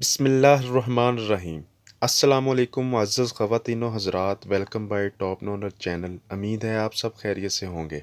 بسم اللہ الرحمن الرحیم۔ السلام علیکم معزز خواتین و حضرات، ویلکم بائی ٹاپ نونر چینل۔ امید ہے آپ سب خیریت سے ہوں گے۔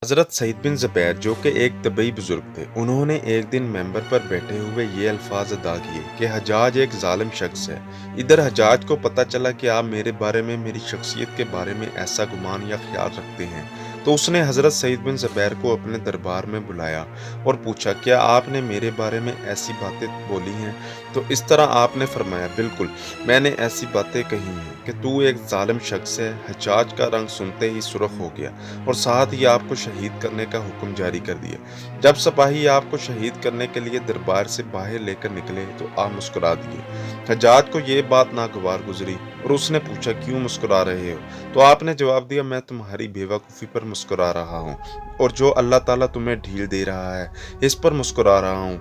حضرت سعید بن زبیر جو کہ ایک طبی بزرگ تھے، انہوں نے ایک دن ممبر پر بیٹھے ہوئے یہ الفاظ ادا کیے کہ حجاج ایک ظالم شخص ہے۔ ادھر حجاج کو پتہ چلا کہ آپ میرے بارے میں، میری شخصیت کے بارے میں ایسا گمان یا خیال رکھتے ہیں، تو اس نے حضرت سعید بن زبیر کو اپنے دربار میں بلایا اور پوچھا، کیا آپ نے میرے بارے میں ایسی باتیں بولی ہیں؟ تو اس طرح آپ نے فرمایا، بالکل، میں نے ایسی باتیں کہی ہیں کہ تو ایک ظالم شخص ہے۔ حجاج کا رنگ سنتے ہی سرخ ہو گیا اور ساتھ ہی آپ کو شہید کرنے کا حکم جاری کر دیا۔ جب سپاہی آپ کو شہید کرنے کے لیے دربار سے باہر لے کر نکلے تو آپ مسکرا دیے۔ حجاج کو یہ بات ناگوار گزری اور اس نے پوچھا، کیوں مسکرا رہے ہو؟ تو آپ نے جواب دیا، میں تمہاری بے وقوفی پر مسکرا رہا ہوں اور جو اللہ تعالیٰ تمہیں ڈھیل دے رہا ہے اس پر مسکرا رہا ہوں۔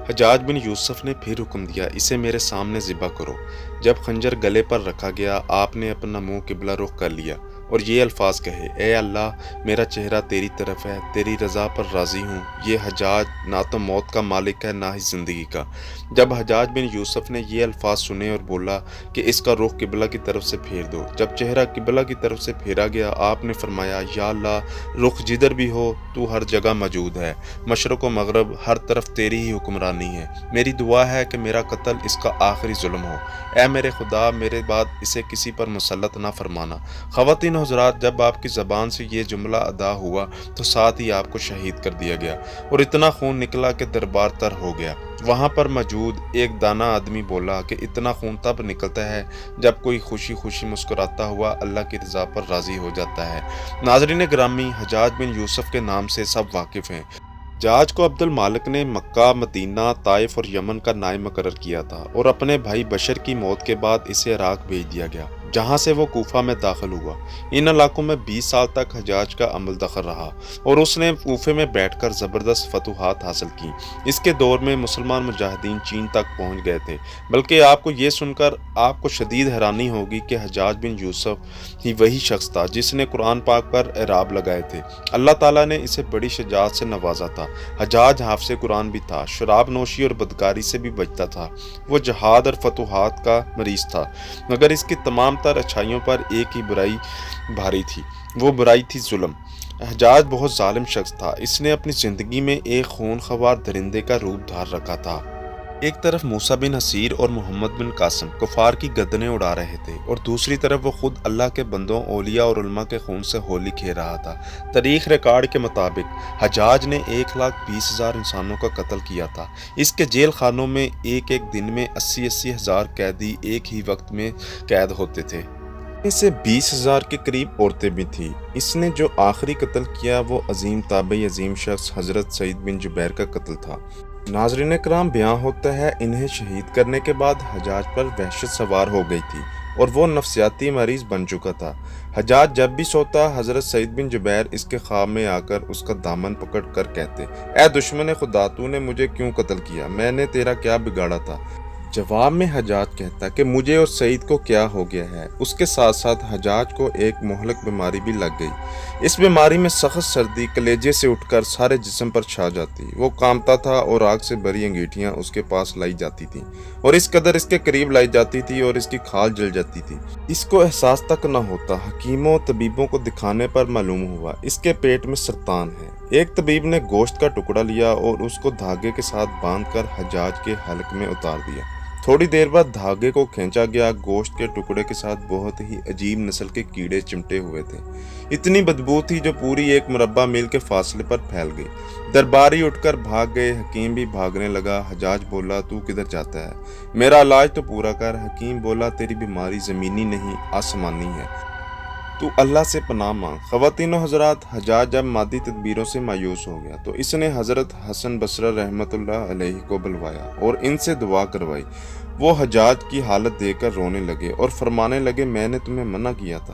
حجاج بن یوسف نے پھر حکم دیا، اسے میرے سامنے ذبح کرو۔ جب خنجر گلے پر رکھا گیا، آپ نے اپنا منہ قبلہ رخ کر لیا اور یہ الفاظ کہے، اے اللہ، میرا چہرہ تیری طرف ہے، تیری رضا پر راضی ہوں۔ یہ حجاج نہ تو موت کا مالک ہے، نہ ہی زندگی کا۔ جب حجاج بن یوسف نے یہ الفاظ سنے اور بولا کہ اس کا رخ قبلہ کی طرف سے پھیر دو، جب چہرہ قبلہ کی طرف سے پھیرا گیا، آپ نے فرمایا، یا اللہ، رخ جدھر بھی ہو تو ہر جگہ موجود ہے، مشرق و مغرب ہر طرف تیری ہی حکمرانی ہے۔ میری دعا ہے کہ میرا قتل اس کا آخری ظلم ہو۔ اے میرے خدا، میرے بعد اسے کسی پر مسلط نہ فرمانا۔ خواتین و حضرات، جب آپ کی زبان سے یہ جملہ ادا ہوا تو ساتھ ہی آپ کو شہید کر دیا گیا اور اتنا خون نکلا کہ دربار تر ہو گیا۔ وہاں پر موجود ایک دانا آدمی بولا کہ اتنا خون تب نکلتا ہے جب کوئی خوشی خوشی مسکراتا ہوا اللہ کی رضا پر راضی ہو جاتا ہے۔ ناظرین گرامی، حجاج بن یوسف کے نام سے سب واقف ہیں۔ حجاج کو عبد المالک نے مکہ، مدینہ، طائف اور یمن کا نائب مقرر کیا تھا اور اپنے بھائی بشر کی موت کے بعد اسے عراق بھیج دیا گیا، جہاں سے وہ کوفہ میں داخل ہوا۔ ان علاقوں میں 20 سال تک حجاج کا عمل دخل رہا اور اس نے کوفے میں بیٹھ کر زبردست فتوحات حاصل کی۔ اس کے دور میں مسلمان مجاہدین چین تک پہنچ گئے تھے، بلکہ آپ کو یہ سن کر آپ کو شدید حیرانی ہوگی کہ حجاج بن یوسف ہی وہی شخص تھا جس نے قرآن پاک پر اعراب لگائے تھے۔ اللہ تعالیٰ نے اسے بڑی شجاعت سے نوازا تھا۔ حجاج حافظ قرآن بھی تھا، شراب نوشی اور بدکاری سے بھی بچتا تھا، وہ جہاد اور فتوحات کا مریض تھا، مگر اس کی تمام تر اچھائیوں پر ایک ہی برائی بھاری تھی، وہ برائی تھی ظلم۔ حجاج بہت ظالم شخص تھا، اس نے اپنی زندگی میں ایک خون خوار درندے کا روپ دھار رکھا تھا۔ ایک طرف موسیٰ بن نصیر اور محمد بن قاسم کفار کی گردنیں اڑا رہے تھے اور دوسری طرف وہ خود اللہ کے بندوں، اولیاء اور علماء کے خون سے ہولی کھیل رہا تھا۔ تاریخ ریکارڈ کے مطابق حجاج نے 1,20,000 انسانوں کا قتل کیا تھا۔ اس کے جیل خانوں میں ایک دن میں 80,000 قیدی ایک ہی وقت میں قید ہوتے تھے۔ ان میں سے 20,000 کے قریب عورتیں بھی تھیں۔ اس نے جو آخری قتل کیا وہ عظیم تابعی عظیم شخص حضرت سعید بن جبیر کا قتل تھا۔ ناظرین کرام، بیان ہوتا ہے انہیں شہید کرنے کے بعد حجاج پر وحشت سوار ہو گئی تھی اور وہ نفسیاتی مریض بن چکا تھا۔ حجاج جب بھی سوتا، حضرت سعید بن جبیر اس کے خواب میں آ کر اس کا دامن پکڑ کر کہتے، اے دشمن خدا، تو نے مجھے کیوں قتل کیا؟ میں نے تیرا کیا بگاڑا تھا؟ جواب میں حجاج کہتا کہ مجھے اور سعید کو کیا ہو گیا ہے۔ اس کے ساتھ ساتھ حجاج کو ایک مہلک بیماری بھی لگ گئی۔ اس بیماری میں سخت سردی کلیجے سے اٹھ کر سارے جسم پر چھا جاتی، وہ کانپتا تھا اور آگ سے بھری انگیٹھیاں اس کے پاس لائی جاتی تھیں اور اس قدر اس کے قریب لائی جاتی تھی اور اس کی کھال جل جاتی تھی، اس کو احساس تک نہ ہوتا۔ حکیموں طبیبوں کو دکھانے پر معلوم ہوا اس کے پیٹ میں سرطان ہے۔ ایک طبیب نے گوشت کا ٹکڑا لیا اور اس کو دھاگے کے ساتھ باندھ کر حجاج کے حلق میں اتار دیا۔ تھوڑی دیر بعد دھاگے کو کھینچا گیا، گوشت کے ٹکڑے کے ساتھ بہت ہی عجیب نسل کے کیڑے چمٹے ہوئے تھے۔ اتنی بدبو تھی جو پوری ایک مربع میل کے فاصلے پر پھیل گئی۔ درباری اٹھ کر بھاگ گئے، حکیم بھی بھاگنے لگا۔ حجاج بولا، تو کدھر جاتا ہے؟ میرا علاج تو پورا کر۔ حکیم بولا، تیری بیماری زمینی نہیں آسمانی ہے، تو اللہ سے پناہ مانگ۔ خواتین و حضرات، حجاج جب مادی تدبیروں سے مایوس ہو گیا تو اس نے حضرت حسن بصری رحمۃ اللہ علیہ کو بلوایا اور ان سے دعا کروائی۔ وہ حجاج کی حالت دیکھ کر رونے لگے اور فرمانے لگے، میں نے تمہیں منع کیا تھا،